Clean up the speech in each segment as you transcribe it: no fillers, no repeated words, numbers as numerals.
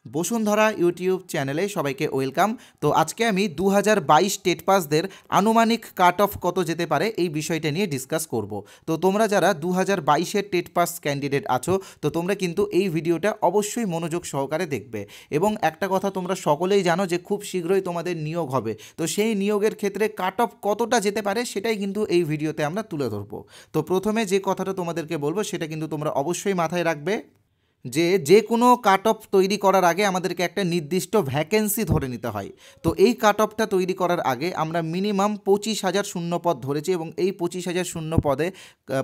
Bashundhara YouTube চ্যানেলে সবাইকে welcome. তো আজকে আমি 2022 টেট পাসদের আনুমানিক কাট অফ কত যেতে পারে এই বিষয়টা নিয়ে ডিসকাস করব। তো তোমরা যারা 2022-এর টেট পাস ক্যান্ডিডেট আছো, তো তোমরা কিন্তু এই ভিডিওটা অবশ্যই মনোযোগ সহকারে দেখবে। এবং একটা কথা তোমরা সকলেই জানো যে খুব শীঘ্রই তোমাদের নিয়োগ হবে, তো সেই নিয়োগের ক্ষেত্রে কাট অফ কতটা যেতে পারে সেটাই কিন্তু এই ভিডিওতে আমরা তুলে ধরবো। তো প্রথমে যে কথাটা তোমাদেরকে বলবো সেটা কিন্তু তোমরা অবশ্যই মাথায় রাখবে যে কোনো কাট অফ তৈরি করার আগে আমাদেরকে একটা নির্দিষ্ট ভ্যাকেন্সি ধরে নিতে হয়। তো এই কাট অফটা তৈরি করার আগে আমরা মিনিমাম 25,000 শূন্য পদ ধরেছি, এবং এই 25,000 শূন্য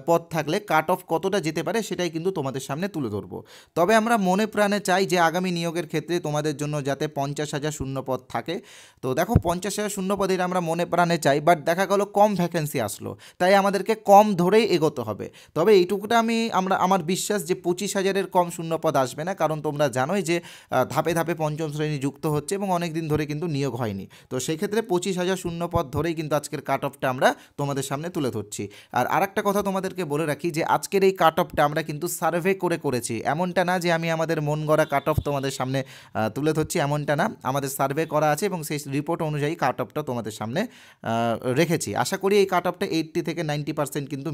পদ থাকলে কাট অফ কতটা যেতে পারে সেটাই কিন্তু তোমাদের সামনে তুলে ধরবো। তবে আমরা মনে প্রাণে চাই যে আগামী নিয়োগের ক্ষেত্রে তোমাদের জন্য যাতে 50,000 শূন্য পদ থাকে। তো দেখো 50,000 শূন্য পদের আমরা মনে প্রাণে চাই, বাট দেখা গেল কম ভ্যাকেন্সি আসলো, তাই আমাদেরকে কম ধরেই এগোতে হবে। তবে এইটুকুটা আমার বিশ্বাস যে 25,000-এর কম শূন্যপদ আসবে না, কারণ তোমরা জানোই যে ধাপে ধাপে পঞ্চম শ্রেণী যুক্ত হচ্ছে এবং অনেক দিন ধরে কিন্তু নিয়োগ হয়নি। তো সেই ক্ষেত্রে 25,000 শূন্যপদ ধরেই কিন্তু আজকের কাট অফটা আমরা তোমাদের সামনে তুলে ধরছি। আর আরেকটা কথা তোমাদেরকে বলে রাখি যে আজকের এই কাট অফটা আমরা কিন্তু সার্ভে করেছি, এমনটা না যে আমি আমাদের মন গড়া কাট অফ তোমাদের সামনে তুলে ধরছি, এমনটা না। আমাদের সার্ভে করা আছে এবং সেই রিপোর্ট অনুযায়ী কাট অফটা তোমাদের সামনে রেখেছি। আশা করি এই কাট অফটা 80 থেকে 90% কিন্তু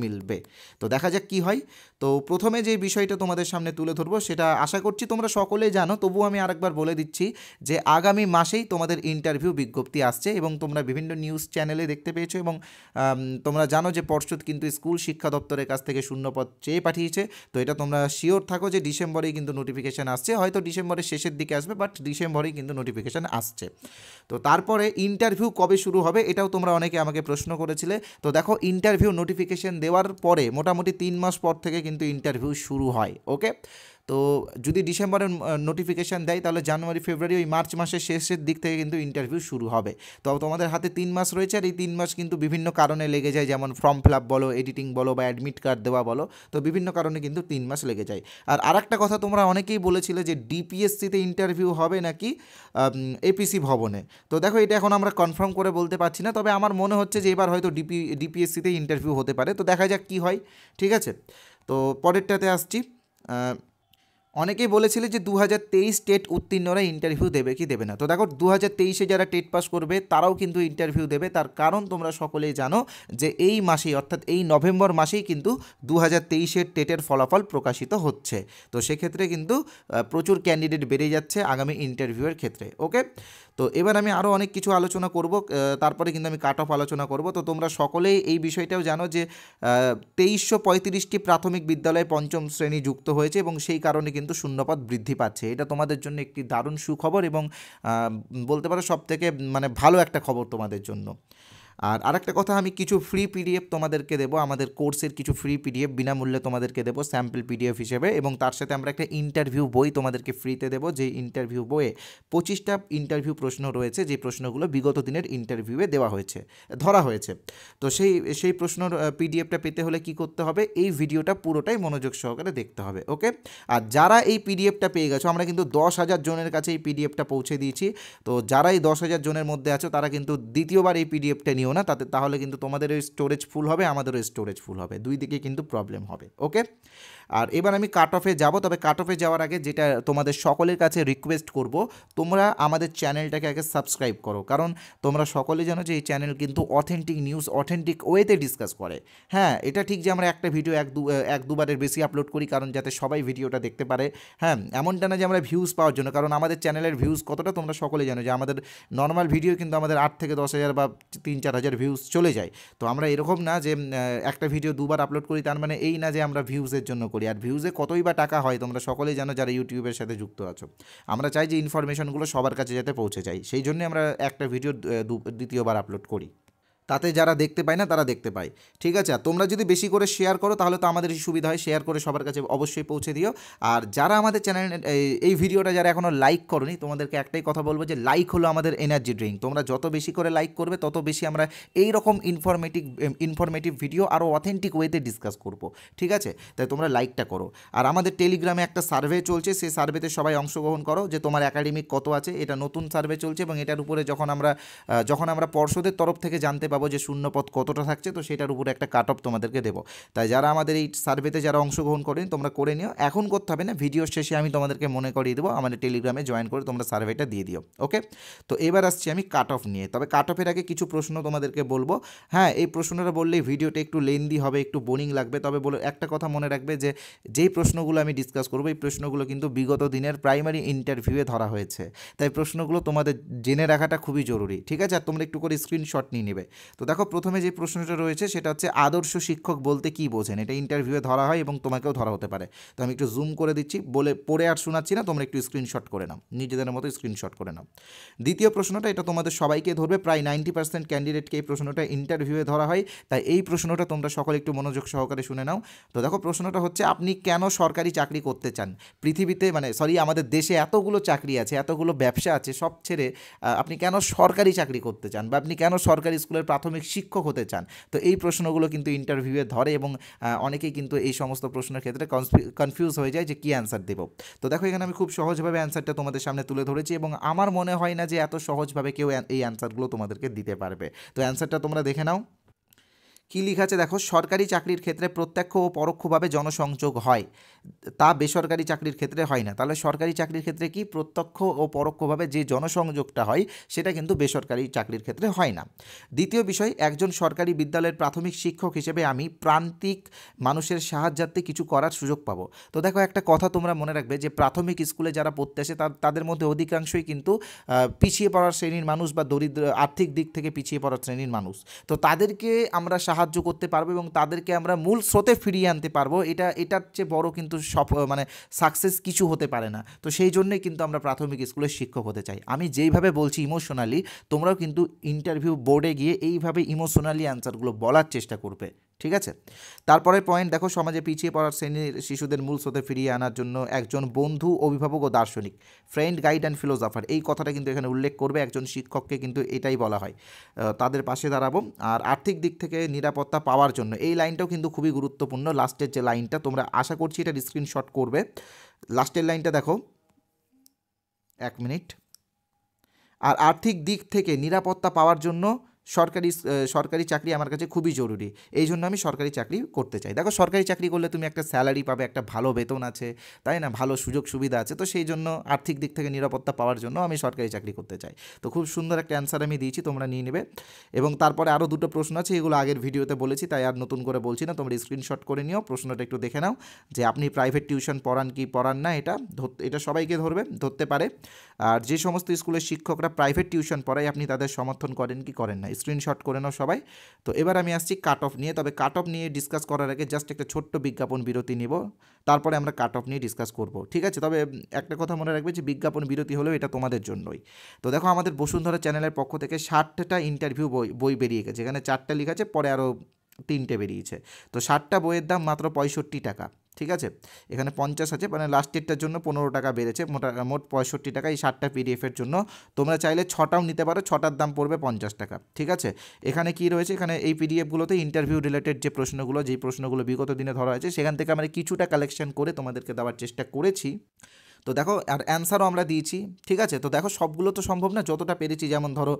মিলবে। তো দেখা যাক কি হয়। তো প্রথমে যে বিষয়টা তোমাদের সামনে তুলে ধরবো সেটা আশা করছি তোমরা সকলেই জানো, তবুও আমি আরেকবার বলে দিচ্ছি যে আগামী মাসেই তোমাদের ইন্টারভিউ বিজ্ঞপ্তি আসছে, এবং তোমরা বিভিন্ন নিউজ চ্যানেলে দেখতে পেয়েছো, এবং তোমরা জানো যে পর্ষদ কিন্তু স্কুল শিক্ষা দপ্তরের কাছ থেকে শূন্যপদ চেয়ে পাঠিয়েছে। তো এটা তোমরা শিওর থাকো যে ডিসেম্বরেই কিন্তু নোটিফিকেশান আসছে, হয়তো ডিসেম্বরের শেষের দিকে আসবে, বাট ডিসেম্বরেই কিন্তু নোটিফিকেশান আসছে। তো তারপরে ইন্টারভিউ কবে শুরু হবে এটাও তোমরা অনেকে আমাকে প্রশ্ন করেছিলে। তো দেখো, ইন্টারভিউ নোটিফিকেশান দেওয়ার পরে মোটামুটি 3 মাস পর থেকে কিন্তু ইন্টারভিউ শুরু হয়। ওকে, তো যদি ডিসেম্বরের নোটিফিকেশান দেয় তাহলে জানুয়ারি ফেব্রুয়ারি ওই মার্চ মাসের শেষের দিক থেকে কিন্তু ইন্টারভিউ শুরু হবে। তো তোমাদের হাতে 3 মাস রয়েছে, আর এই 3 মাস কিন্তু বিভিন্ন কারণে লেগে যায়, যেমন ফর্ম ফিল আপ বলো, এডিটিং বলো, বা অ্যাডমিট কার্ড দেওয়া বলো। তো বিভিন্ন কারণে কিন্তু 3 মাস লেগে যায়। আর আরেকটা কথা তোমরা অনেকেই বলেছিলে যে ডিপিএসসিতে ইন্টারভিউ হবে নাকি এপিসি ভবনে। তো দেখো, এটা এখন আমরা কনফার্ম করে বলতে পারছি না, তবে আমার মনে হচ্ছে যে এবার হয়তো ডিপিএসসিতে ইন্টারভিউ হতে পারে। তো দেখা যাক কী হয়, ঠিক আছে। তো পরেরটাতে আসছি। অনেকেই বলেছিলে যে 2023 টেট উত্তীর্ণরা ইন্টারভিউ দেবে কি দেবে না। তো দেখো, 2023-এ যারা টেট পাস করবে তারাও কিন্তু ইন্টারভিউ দেবে, তার কারণ তোমরা সকলেই জানো যে এই মাসেই, অর্থাৎ এই নভেম্বর মাসেই কিন্তু 2023-এর টেটের ফলাফল প্রকাশিত হচ্ছে। তো সেক্ষেত্রে কিন্তু প্রচুর ক্যান্ডিডেট বেড়ে যাচ্ছে আগামী ইন্টারভিউয়ের ক্ষেত্রে। ওকে, তো এবার আমি আরও অনেক কিছু আলোচনা করব, তারপরে কিন্তু আমি কাট অফ আলোচনা করব। তো তোমরা সকলেই এই বিষয়টাও জানো যে 2335টি প্রাথমিক বিদ্যালয়ে পঞ্চম শ্রেণী যুক্ত হয়েছে, এবং সেই কারণে কিন্তু শূন্যপদ বৃদ্ধি পাচ্ছে। এটা তোমাদের জন্য একটি দারুণ সুখবর, এবং বলতে পারো সবথেকে ভালো একটা খবর তোমাদের জন্য। আর আরেকটা কথা, আমি কিছু ফ্রি পিডিএফ তোমাদেরকে দেবো, আমাদের কোর্সের কিছু ফ্রি পিডিএফ বিনামূল্যে তোমাদেরকে দেবো স্যাম্পল পিডিএফ হিসেবে, এবং তার সাথে আমরা একটা ইন্টারভিউ বই তোমাদেরকে ফ্রিতে দেবো, যে ইন্টারভিউ বইয়ে 25টা ইন্টারভিউ প্রশ্ন রয়েছে, যে প্রশ্নগুলো বিগত দিনের ইন্টারভিউয়ে ধরা হয়েছে। তো সেই প্রশ্নর পিডিএফটা পেতে হলে কি করতে হবে, এই ভিডিওটা পুরোটাই মনোযোগ সহকারে দেখতে হবে। ওকে, আর যারা এই পিডিএফটা পেয়ে গেছো, আমরা কিন্তু 10,000 জনের কাছে এই পিডিএফটা পৌঁছে দিয়েছি। তো যারা এই 10,000 জনের মধ্যে আছো তারা কিন্তু দ্বিতীয়বার এই পিডিএফটা নিও না, তাহলে কিন্তু তোমাদেরও স্টোরেজ ফুল হবে, আমাদেরও স্টোরেজ ফুল হবে, দুই দিকে কিন্তু প্রবলেম হবে। ওকে, আর এবার আমি কাট অফে যাব। তবে কাট অফে যাওয়ার আগে যেটা তোমাদের সকলের কাছে রিকোয়েস্ট করব, তোমরা আমাদের চ্যানেলটাকে আগে সাবস্ক্রাইব করো, কারণ তোমরা সকলে জানো যে এই চ্যানেল কিন্তু অথেন্টিক নিউজ অথেন্টিক ওয়েতে ডিসকাস করে। হ্যাঁ, এটা ঠিক যে আমরা একটা ভিডিও এক দুবারের বেশি আপলোড করি, কারণ যাতে সবাই ভিডিওটা দেখতে পারে। হ্যাঁ, এমনটা না যে আমরা ভিউজ পাওয়ার জন্য, কারণ আমাদের চ্যানেলের ভিউজ কতটা তোমরা সকলে জানো যে আমাদের নর্মাল ভিডিও কিন্তু আমাদের 8 থেকে 10,000 বা 3-4 হাজার ভিউজ চলে যায়। তো আমরা এরকম না যে একটা ভিডিও দুবার আপলোড করি, তার মানে এই না যে আমরা ভিউজের জন্য করি। আর ভিউজে কতই বা টাকা হয় তোমরা সকলেই জানো যারা ইউটিউবের সাথে যুক্ত আছো। আমরা চাই যে ইনফরমেশনগুলো সবার কাছে যাতে পৌঁছে যায়, সেই জন্যই আমরা একটা ভিডিও দ্বিতীয়বার আপলোড করি, তাতে যারা দেখতে পায় না তারা দেখতে পায়। ঠিক আছে, আর তোমরা যদি বেশি করে শেয়ার করো তাহলে তো আমাদেরই সুবিধা হয়, শেয়ার করে সবার কাছে অবশ্যই পৌঁছে দিও। আর যারা আমাদের চ্যানেল এই ভিডিওটা যারা এখনও লাইক করোনি, তোমাদেরকে একটাই কথা বলবো যে লাইক হলো আমাদের এনার্জি ড্রিঙ্ক। তোমরা যত বেশি করে লাইক করবে তত বেশি আমরা এই রকম ইনফরমেটিভ ভিডিও আরও অথেন্টিক ওয়েতে ডিসকাস করব। ঠিক আছে, তাই তোমরা লাইকটা করো। আর আমাদের টেলিগ্রামে একটা সার্ভে চলছে, সেই সার্ভেতে সবাই অংশগ্রহণ করো যে তোমার একাডেমিক কত আছে। এটা নতুন সার্ভে চলছে, এবং এটার উপরে যখন আমরা পর্ষদের তরফ থেকে জানতে পাবো পাবো যে শূন্য পদ কতটা থাকছে, তো সেটার উপরে একটা কাট অফ তোমাদেরকে দেবো। তাই যারা আমাদের এই সার্ভেতে যারা অংশগ্রহণ করেন তোমরা করে নিও, এখন করতে হবে না, ভিডিওর শেষে আমি তোমাদেরকে মনে করিয়ে দেবো, আমাদের টেলিগ্রামে জয়েন করে তোমরা সার্ভেটা দিয়ে দিও। ওকে, তো এবার আসছি আমি কাট অফ নিয়ে। তবে কাট অফের আগে কিছু প্রশ্ন তোমাদেরকে বলবো। হ্যাঁ, এই প্রশ্নটা বললেই ভিডিওটা একটু লেন্দি হবে, একটু বোরিং লাগবে, তবে বলে একটা কথা মনে রাখবে যে যেই প্রশ্নগুলো আমি ডিসকাস করবো এই প্রশ্নগুলো কিন্তু বিগত দিনের প্রাইমারি ইন্টারভিউয়ে ধরা হয়েছে, তাই প্রশ্নগুলো তোমাদের জেনে রাখাটা খুবই জরুরি। ঠিক আছে, আর তোমরা একটু করে স্ক্রিনশট নিয়ে নেবে। তো দেখো প্রথমে যে প্রশ্নটা রয়েছে সেটা হচ্ছে আদর্শ শিক্ষক বলতে কী বোঝেন, এটা ইন্টারভিউয়ে ধরা হয় এবং তোমাকেও ধরা হতে পারে। তো আমি একটু জুম করে দিচ্ছি, বলে পড়ে আর শোনাচ্ছি না, তোমরা একটু স্ক্রিনশট করে নাও, নিজেদের মতো স্ক্রিনশট করে নাও। দ্বিতীয় প্রশ্নটা, এটা তোমাদের সবাইকে ধরবে, প্রায় 90% ক্যান্ডিডেটকে এই প্রশ্নটা ইন্টারভিউয়ে ধরা হয়, তাই এই প্রশ্নটা তোমরা সকলে একটু মনোযোগ সহকারে শুনে নাও। তো দেখো প্রশ্নটা হচ্ছে আপনি কেন সরকারি চাকরি করতে চান? পৃথিবীতে আমাদের দেশে এতগুলো চাকরি আছে, এতগুলো ব্যবসা আছে, সব ছেড়ে আপনি কেন সরকারি চাকরি করতে চান, বা আপনি কেন সরকারি স্কুলের প্রাথমিক শিক্ষক হতে চান? তো এই প্রশ্নগুলো কিন্তু ইন্টারভিউয়ে ধরে এবং অনেকেই কিন্তু এই সমস্ত প্রশ্নের ক্ষেত্রে কনফিউজ হয়ে যায় যে কী অ্যান্সার দেবো। তো দেখো এখানে আমি খুব সহজভাবে অ্যান্সারটা তোমাদের সামনে তুলে ধরেছি এবং আমার মনে হয় না যে এত সহজভাবে কেউ এই অ্যান্সারগুলো তোমাদেরকে দিতে পারবে। তো অ্যান্সারটা তোমরা দেখে নাও। কী লেখা আছে দেখো, সরকারি চাকরির ক্ষেত্রে প্রত্যক্ষ ও পরোক্ষভাবে জনসংযোগ হয়, তা বেসরকারি চাকরির ক্ষেত্রে হয় না। তাহলে সরকারি চাকরির ক্ষেত্রে কি প্রত্যক্ষ ও পরোক্ষভাবে যে জনসংযোগটা হয় সেটা কিন্তু বেসরকারি চাকরির ক্ষেত্রে হয় না। দ্বিতীয় বিষয়, একজন সরকারি বিদ্যালয়ের প্রাথমিক শিক্ষক হিসেবে আমি প্রান্তিক মানুষের সাহায্যার্থে কিছু করার সুযোগ পাবো। তো দেখো একটা কথা তোমরা মনে রাখবে যে প্রাথমিক স্কুলে যারা পড়তে আসে তাদের মধ্যে অধিকাংশই কিন্তু পিছিয়ে পড়ার শ্রেণীর মানুষ বা দরিদ্র আর্থিক দিক থেকে পিছিয়ে পড়ার শ্রেণীর মানুষ। তো তাদেরকে আমরা সাহায্য করতে পারবো এবং তাদেরকে আমরা মূল স্রোতে ফিরিয়ে আনতে পারবো। এটার চেয়ে বড় কিন্তু সাকসেস কিছু হতে পারে না। তো সেই জন্যই কিন্তু আমরা প্রাথমিক স্কুলের শিক্ষক হতে চাই। আমি যেইভাবে বলছি ইমোশনালি, তোমরাও কিন্তু ইন্টারভিউ বোর্ডে গিয়ে এইভাবে ইমোশনালি অ্যান্সারগুলো বলার চেষ্টা করবে। ঠিক আছে, তারপরে পয়েন্ট দেখো, সমাজে পিছিয়ে পড়ার শ্রেণীর শিশুদের মূল স্রোতে ফিরিয়ে আনার জন্য একজন বন্ধু, অভিভাবক ও দার্শনিক, ফ্রেন্ড, গাইড অ্যান্ড ফিলোসফার, এই কথাটা কিন্তু এখানে উল্লেখ করবে। একজন শিক্ষককে কিন্তু এটাই বলা হয়, তাদের পাশে দাঁড়াবো। আর আর্থিক দিক থেকে নিরাপত্তা পাওয়ার জন্য, এই লাইনটাও কিন্তু খুবই গুরুত্বপূর্ণ। লাস্টের যে লাইনটা, তোমরা আশা করছি এটা স্ক্রিনশট করবে। লাস্টের লাইনটা দেখো, 1 মিনিট। আর আর্থিক দিক থেকে নিরাপত্তা পাওয়ার জন্য সরকারি চাকরি আমার কাছে খুবই জরুরি, এই জন্য আমি সরকারি চাকরি করতে চাই। দেখো সরকারি চাকরি করলে তুমি একটা স্যালারি পাবে, একটা ভালো বেতন আছে, তাই না, ভালো সুযোগ সুবিধা আছে। তো সেই জন্য আর্থিক দিক থেকে নিরাপত্তা পাওয়ার জন্য আমি সরকারি চাকরি করতে চাই। তো খুব সুন্দর একটা অ্যান্সার আমি দিয়েছি, তোমরা নিয়ে নেবে। এবং তারপরে আরও দুটো প্রশ্ন আছে, এগুলো আগের ভিডিওতে বলেছি তাই আর নতুন করে বলছি না, তোমরা স্ক্রিনশট করে নিও, প্রশ্নটা একটু দেখে নাও যে আপনি প্রাইভেট টিউশন পড়ান কি পড়ান না। এটা সবাইকে ধরতে পারে। আর যে সমস্ত স্কুলের শিক্ষকরা প্রাইভেট টিউশন পড়ায় আপনি তাদের সমর্থন করেন কি করেন না, স্ক্রিনশট করে নাও সবাই। তো এবার আমি আসছি কাট অফ নিয়ে। তবে কাট অফ নিয়ে ডিসকাস করার আগে জাস্ট একটা ছোট্ট বিজ্ঞাপন বিরতি নিব, তারপরে আমরা কাট অফ নিয়ে ডিসকাস করব। ঠিক আছে, তবে একটা কথা মনে রাখবে যে বিজ্ঞাপন বিরতি হলেও এটা তোমাদের জন্যই। তো দেখো আমাদের বসুন্ধরা চ্যানেলের পক্ষ থেকে 60টা ইন্টারভিউ বই বেরিয়ে গেছে, এখানে 4টা লেখা আছে, পরে আরও 3টে বেরিয়েছে। তো 60টা বইয়ের দাম মাত্র 65 টাকা। ঠিক আছে, এখানে 50 আছে, মানে লাস্টেরটার জন্য 15 টাকা বেড়েছে, মোট 65 টাকা এই 60টা পিডিএফের জন্য। তোমরা চাইলে 6টাও নিতে পারো, 6টার দাম পড়বে 50 টাকা। ঠিক আছে, এখানে কি রয়েছে, এখানে এই পিডিএফগুলোতে ইন্টারভিউ রিলেটেড যে প্রশ্নগুলো বিগত দিনে ধরা হয়েছে সেখান থেকে আমরা কিছুটা কালেকশন করে তোমাদেরকে দেওয়ার চেষ্টা করেছি। তো দেখো আর অ্যান্সারও আমরা দিয়েছি। ঠিক আছে, তো দেখো সবগুলো তো সম্ভব না, যতটা পেরেছি। যেমন ধরো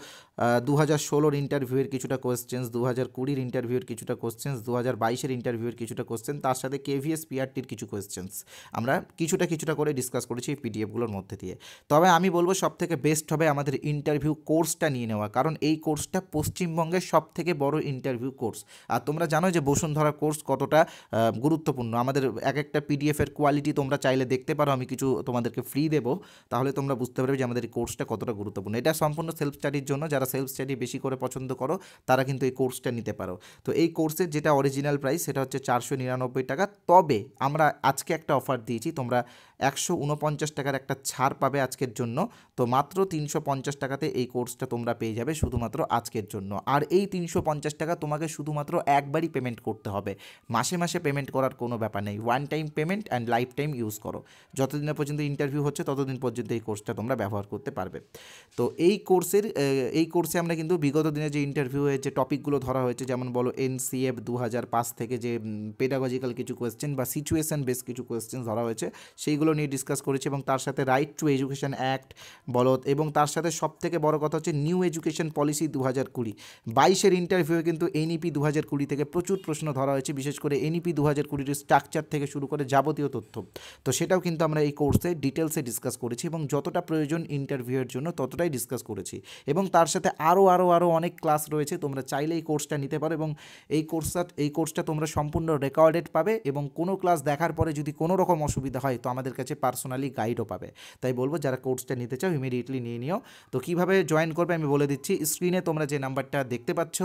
2016 ইন্টারভিউয়ের কিছুটা কোয়েশ্চেন্স, 2020 ইন্টারভিউয়ের কিছুটা কোয়েশ্চেন্স, 2022 ইন্টারভিউয়ের কিছুটা কোয়েশ্চেন, তার সাথে কেভিএস পিআরটির কিছু কোয়েশ্চেন্স আমরা কিছুটা করে ডিসকাস করেছি এই পিডিএফগুলোর মধ্যে দিয়ে। তবে আমি বলবো সবথেকে বেস্ট হবে আমাদের ইন্টারভিউ কোর্সটা নিয়ে নেওয়া, কারণ এই কোর্সটা পশ্চিমবঙ্গের সবথেকে বড় ইন্টারভিউ কোর্স। আর তোমরা জানো যে বসুন্ধরা কোর্স কতটা গুরুত্বপূর্ণ। আমাদের এক একটা পিডিএফের কোয়ালিটি তোমরা চাইলে দেখতে পারো, আমি কিছু তোমাদেরকে ফ্রি দেবো, তাহলে তোমরা বুঝতে পারবে যে আমাদের এই কোর্সটা কতটা গুরুত্বপূর্ণ। এটা সম্পূর্ণ সেলফ স্টাডির জন্য, যারা সেলফ স্টাডি বেশি করে পছন্দ করো তারা কিন্তু এই কোর্সটা নিতে পারো। তো এই কোর্সের যেটা অরিজিনাল প্রাইস সেটা হচ্ছে 499 টাকা। তবে আমরা আজকে একটা অফার দিয়েছি, তোমরা 149 টাকার একটা ছাড় পাবে আজকের জন্য। তো মাত্র 350 টাকাতে এই কোর্সটা তোমরা পেয়ে যাবে শুধুমাত্র আজকের জন্য। আর এই 350 টাকা তোমাকে শুধুমাত্র একবারই পেমেন্ট করতে হবে, মাসে মাসে পেমেন্ট করার কোনো ব্যাপার নেই। One time payment and life time use করো, যতদিন পর্যন্ত ইন্টারভিউ হচ্ছে ততদিন পর্যন্ত এই কোর্সটা তোমরা ব্যবহার করতে পারবে। তো এই কোর্সে আমরা কিন্তু বিগত দিনে যে ইন্টারভিউয়ে যে টপিকগুলো ধরা হয়েছে, যেমন বলো NCF 2005 থেকে যে পেডাগজিক্যাল কিছু কোয়েশ্চেন বা সিচুয়েশন বেস কিছু কোয়েশ্চেন ধরা হয়েছে, সেইগুলো বিষয়গুলো নিয়ে ডিসকাস করেছি এবং তার সাথে রাইট টু এডুকেশন অ্যাক্ট বলো, এবং তার সাথে সবথেকে বড় কথা হচ্ছে নিউ এডুকেশন পলিসি 2020 22-এর ইন্টারভিউয়ে কিন্তু এনইপি 2020 থেকে প্রচুর প্রশ্ন ধরা হয়েছে, বিশেষ করে এনইপি 2020-এর স্ট্রাকচার থেকে শুরু করে যাবতীয় তথ্য। তো সেটাও কিন্তু আমরা এই কোর্সে ডিটেলসে ডিসকাস করেছি এবং যতটা প্রয়োজন ইন্টারভিউয়ের জন্য ততটাই ডিসকাস করেছি। এবং তার সাথে আরও অনেক ক্লাস রয়েছে, তোমরা চাইলে এই কোর্সটা নিতে পারো এবং এই কোর্সটা তোমরা সম্পূর্ণ রেকর্ডেড পাবে এবং কোনো ক্লাস দেখার পরে যদি কোনো রকম অসুবিধা হয় তো আমাদের কাছে পার্সোনালি গাইডও পাবে। তাই বলবো যারা কোর্সটা নিতে চাও ইমিডিয়েটলি নিয়ে নিও। তো কীভাবে জয়েন করবে আমি বলে দিচ্ছি, স্ক্রিনে তোমরা যে নাম্বারটা দেখতে পাচ্ছ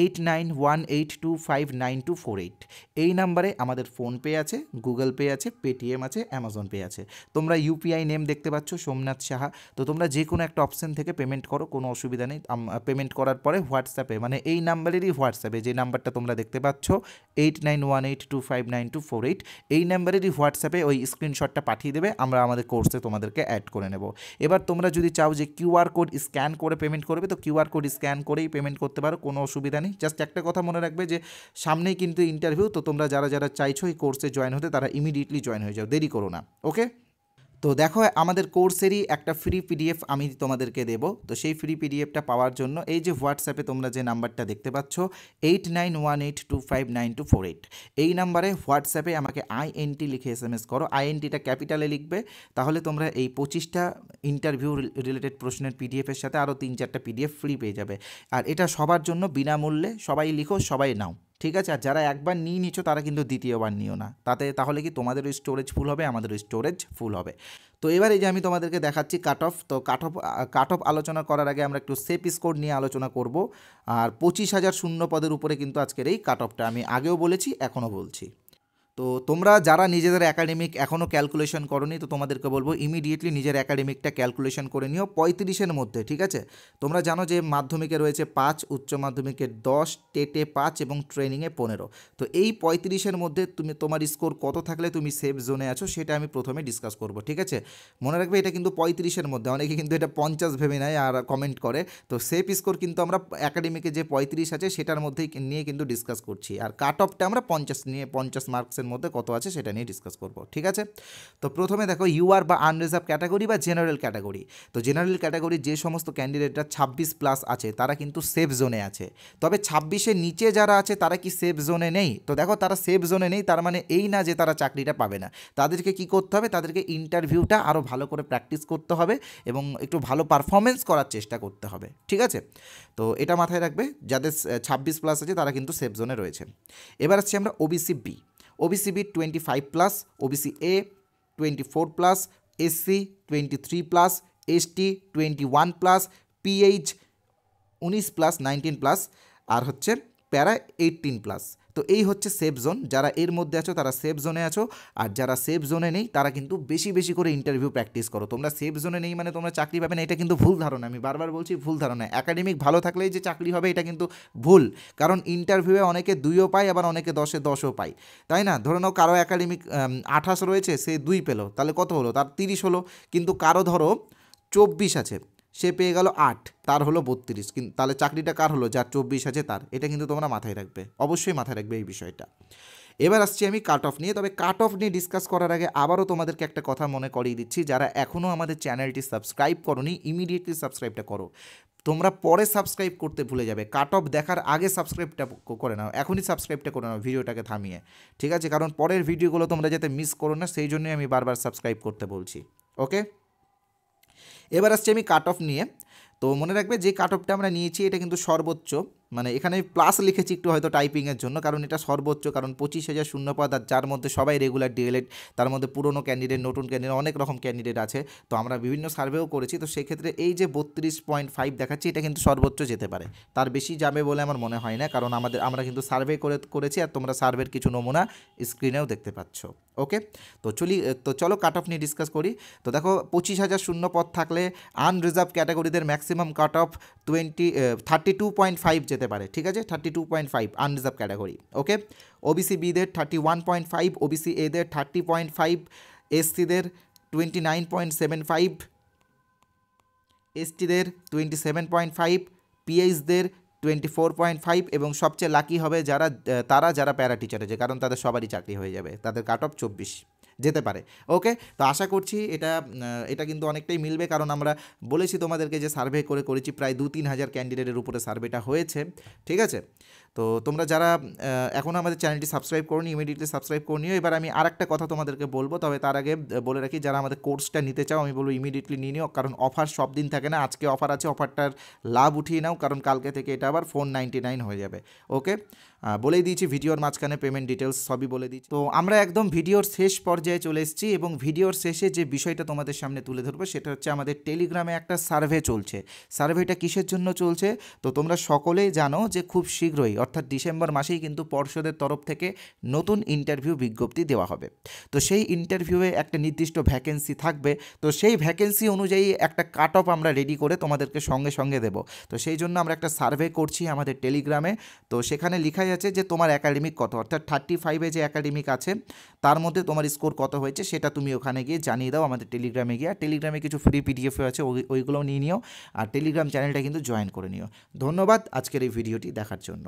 8918259248, এই নাম্বারে আমাদের ফোনপে আছে, গুগল পে আছে, পেটিএম আছে, অ্যামাজন পে আছে। তোমরা ইউপিআই নেম দেখতে পাচ্ছ সোমনাথ সাহা, তো তোমরা যে কোনো একটা অপশন থেকে পেমেন্ট করো, কোনো অসুবিধা নেই। পেমেন্ট করার পরে হোয়াটসঅ্যাপে, মানে এই নাম্বারেরই হোয়াটসঅ্যাপে, যে নাম্বারটা তোমরা দেখতে পাচ্ছ 8918259248, এই নাম্বারেরই হোয়াটসঅ্যাপে ওই স্ক্রিনশটটা পাঠিয়ে দেবে, আমরা আমাদের কোর্সে তোমাদেরকে অ্যাড করে নেব। এবার তোমরা যদি চাও যে কিউআর কোড স্ক্যান করে পেমেন্ট করবে তো কিউআর কোড স্ক্যান করেই পেমেন্ট করতে পারো, কোনো অসুবিধা নেই। জাস্ট একটা কথা মনে রাখবে যে সামনেই কিন্তু ইন্টারভিউ, তো তোমরা যারা চাইছো এই কোর্সে জয়েন হতে তারা ইমিডিয়েটলি জয়েন হয়ে যাও, দেরি করো না। ওকে, তো দেখো আমাদের কোর্সেরই একটা ফ্রি পিডিএফ আমি তোমাদেরকে দেব। তো সেই ফ্রি পিডিএফটা পাওয়ার জন্য এই যে হোয়াটসঅ্যাপে তোমরা যে নাম্বারটা দেখতে পাচ্ছ 8918259248, এই নাম্বারে হোয়াটসঅ্যাপে আমাকে INT লিখে SMS করো, INTটা ক্যাপিটালে লিখবে, তাহলে তোমরা এই 25টা ইন্টারভিউ রিলেটেড প্রশ্নের পিডিএফের সাথে আরও 3-4টা পিডিএফ ফ্রি পেয়ে যাবে। আর এটা সবার জন্য বিনামূল্যে, সবাই লিখো, সবাই নাও, ঠিক আছে? আর যারা একবার নিয়ে নিচ্ছ তারা কিন্তু দ্বিতীয়বার নিও না, তাহলে কি তোমাদেরও স্টোরেজ ফুল হবে, আমাদেরও স্টোরেজ ফুল হবে। তো এবার এই যে আমি তোমাদেরকে দেখাচ্ছি কাট অফ। তো কাট অফ আলোচনা করার আগে আমরা একটু সেফ স্কোর নিয়ে আলোচনা করব। আর 25,000 শূন্য পদের উপরে কিন্তু আজকের এই কাট অফটা আমি আগেও বলেছি, এখনও বলছি। তো তোমরা যারা নিজেদের একাডেমিক এখনও ক্যালকুলেশন করোনি তো তোমাদেরকে বলবো ইমিডিয়েটলি নিজের একাডেমিকটা ক্যালকুলেশন করে নিও 35-এর মধ্যে, ঠিক আছে? তোমরা জানো যে মাধ্যমিকে রয়েছে 5, উচ্চ মাধ্যমিকে 10, টেটে 5 এবং ট্রেনিংয়ে 15। তো এই 35-এর মধ্যে তোমার স্কোর কত থাকলে তুমি সেফ জোনে আছো সেটা আমি প্রথমে ডিসকাস করব, ঠিক আছে? মনে রাখবে এটা কিন্তু 35-এর মধ্যে, অনেকে কিন্তু এটা 50 ভেবে নেয় আর কমেন্ট করে। তো সেফ স্কোর কিন্তু আমরা একাডেমিকে যে 35 আছে সেটার মধ্যেই নিয়ে কিন্তু ডিসকাস করছি, আর কাট অফটা আমরা 50 নিয়ে 50 মার্কসের মধ্যে কত আছে সেটা নিয়ে ডিসকাস করব, ঠিক আছে? তো প্রথমে দেখো ইউআর বা আনরিজার্ভ ক্যাটাগরি বা জেনারেল ক্যাটাগরি। তো জেনারেল ক্যাটাগরির যে সমস্ত ক্যান্ডিডেটরা 26+ আছে তারা কিন্তু সেফ জোনে আছে। তবে 26-এর নিচে যারা আছে তারা কি সেফ জোনে নেই? তো দেখো তারা সেফ জোনে নেই তার মানে এই না যে তারা চাকরিটা পাবে না। তাদেরকে কি করতে হবে? তাদেরকে ইন্টারভিউটা আরও ভালো করে প্র্যাকটিস করতে হবে এবং একটু ভালো পারফরমেন্স করার চেষ্টা করতে হবে, ঠিক আছে? তো এটা মাথায় রাখবে, যাদের 26+ আছে তারা কিন্তু সেফ জোনে রয়েছে। এবার আসছি আমরা OBC B. OBC B 25+, OBC A 24+, SC 23+, ST 21+, PH 19+, 19+, আর হচ্ছে প্যারা 18+। তো এই হচ্ছে সেফ জোন, যারা এর মধ্যে আছো তারা সেফ জোনে আছো, আর যারা সেফ জোনে নেই তারা কিন্তু বেশি করে ইন্টারভিউ প্র্যাকটিস করো। তোমরা সেফ জোনে নেই মানে তোমরা চাকরি পাবে না, এটা কিন্তু ভুল ধারণা, আমি বারবার বলছি ভুল ধারণা। একাডেমিক ভালো থাকলেই যে চাকরি হবে এটা কিন্তু ভুল, কারণ ইন্টারভিউয়ে অনেকে 2ও পায় আবার অনেকে 10-এ 10ও পায়, তাই না? ধরে নাও কারো একাডেমিক 28 রয়েছে, সে 2 পেলো, তাহলে কত হলো? তার 30 হলো। কিন্তু কারো ধরো 24 আছে, সে পেয়ে গেল 8, তার হলো 32, কিন্তু তাহলে চাকরিটা কার হলো? যার 24 আছে তার। এটা কিন্তু তোমরা মাথায় রাখবে, অবশ্যই মাথায় রাখবে এই বিষয়টা। এবার আসছি আমি কাট অফ নিয়ে। তবে কাট অফ নিয়ে ডিসকাস করার আগে আবারও তোমাদেরকে একটা কথা মনে করিয়ে দিচ্ছি, যারা এখনও আমাদের চ্যানেলটি সাবস্ক্রাইব করোনি ইমিডিয়েটলি সাবস্ক্রাইবটা করো। তোমরা পরে সাবস্ক্রাইব করতে ভুলে যাবে, কাট অফ দেখার আগে সাবস্ক্রাইবটা করে নাও, এখনই সাবস্ক্রাইবটা করে নাও ভিডিওটাকে থামিয়ে, ঠিক আছে? কারণ পরের ভিডিওগুলো তোমরা যাতে মিস করো না সেই জন্যই আমি বারবার সাবস্ক্রাইব করতে বলছি, ওকে? এবার আসছি আমি কাট অফ নিয়ে। তো মনে রাখবে যে কাট অফটা আমরা নিয়েছি এটা কিন্তু সর্বোচ্চ, মানে এখানে প্লাস লিখেছি একটু হয়তো টাইপিংয়ের জন্য, কারণ এটা সর্বোচ্চ, কারণ 25,000 শূন্য পদ, আর যার মধ্যে সবাই রেগুলার ডিএলএড, তার মধ্যে পুরনো ক্যান্ডিডেট, নতুন ক্যান্ডিডেট, অনেক রকম ক্যান্ডিডেট আছে। তো আমরা বিভিন্ন সার্ভেও করেছি, তো সেক্ষেত্রে এই যে 32.5 দেখাচ্ছি এটা কিন্তু সর্বোচ্চ যেতে পারে, তার বেশি যাবে বলে আমার মনে হয় না, কারণ আমরা কিন্তু সার্ভে করেছি আর তোমরা সার্ভের কিছু নমুনা স্ক্রিনেও দেখতে পাচ্ছ, ওকে? তো চলো কাট অফ নিয়ে ডিসকাস করি। তো দেখো 25,000 শূন্য পদ থাকলে আনরিজার্ভ ক্যাটাগরিদের ম্যাক্সিমাম কাট অফ 32.5 যেতে পারে, ঠিক আছে? 32.5 আনরিজার্ভ ক্যাটাগরি, ওকে? ওবিসি বিদের 31.5, ওবিসি এদের 30.5, এসসিদের 29.75, এসটিদের 27.5, পিএইচদের 24.5, এবং সবচেয়ে লাকি হবে যারা প্যারা টিচার আছে, কারণ তাদের সবারই চাকরি হয়ে যাবে, তাদের কাট অফ 24, যেতে পারে। ওকে, তো আশা করছি এটা কিন্তু অনেকটাই মিলবে, কারণ আমরা বলেছি তোমাদেরকে যে সার্ভে করেছি, প্রায় 2-3 হাজার ক্যান্ডিডেটের উপরে সার্ভেটা হয়েছে। ঠিক আছে, তো তোমরা যারা এখনও আমাদের চ্যানেলটি সাবস্ক্রাইব করোনি, ইমিডিয়েটলি সাবস্ক্রাইব করে নিও। এবার আমি আরেকটা কথা তোমাদেরকে বলবো, তবে তার আগে বলে রাখি, যারা আমাদের কোর্সটা নিতে চাও আমি বলবো ইমিডিয়েটলি নিয়ে নিও, কারণ অফার সব দিন থাকে না। আজকে অফার আছে, অফারটার লাভ উঠিয়ে নাও, কারণ কালকে থেকে এটা আবার 499 হয়ে যাবে। ওকে, বলেই দিয়েছি ভিডিওর মাঝখানে পেমেন্ট ডিটেলস সবই বলে দিচ্ছি। তো আমরা একদম ভিডিওর শেষ পর্যায়ে চলে এসেছি, এবং ভিডিওর শেষে যে বিষয়টা তোমাদের সামনে তুলে ধরবো সেটা হচ্ছে আমাদের টেলিগ্রামে একটা সার্ভে চলছে। সার্ভেটা কিসের জন্য চলছে? তো তোমরা সকলেই জানো যে খুব শীঘ্রই, অর্থাৎ ডিসেম্বর মাসেই কিন্তু পর্ষদের তরফ থেকে নতুন ইন্টারভিউ বিজ্ঞপ্তি দেওয়া হবে। তো সেই ইন্টারভিউয়ে একটা নির্দিষ্ট ভ্যাকেন্সি থাকবে, তো সেই ভ্যাকেন্সি অনুযায়ী একটা কাট অফ আমরা রেডি করে তোমাদেরকে সঙ্গে সঙ্গে দেবো। তো সেই জন্য আমরা একটা সার্ভে করছি আমাদের টেলিগ্রামে। তো সেখানে লেখা আছে যে তোমার একাডেমিক কত, অর্থাৎ 35-এ যে একাডেমিক আছে তার মধ্যে তোমার স্কোর কত হয়েছে সেটা তুমি ওখানে গিয়ে জানিয়ে দাও আমাদের টেলিগ্রামে গিয়ে। আর টেলিগ্রামে কিছু ফ্রি পিডিএফও আছে, ওইগুলোও নিয়ে নিও, আর টেলিগ্রাম চ্যানেলটা কিন্তু জয়েন করে নিও। ধন্যবাদ আজকের এই ভিডিওটি দেখার জন্য।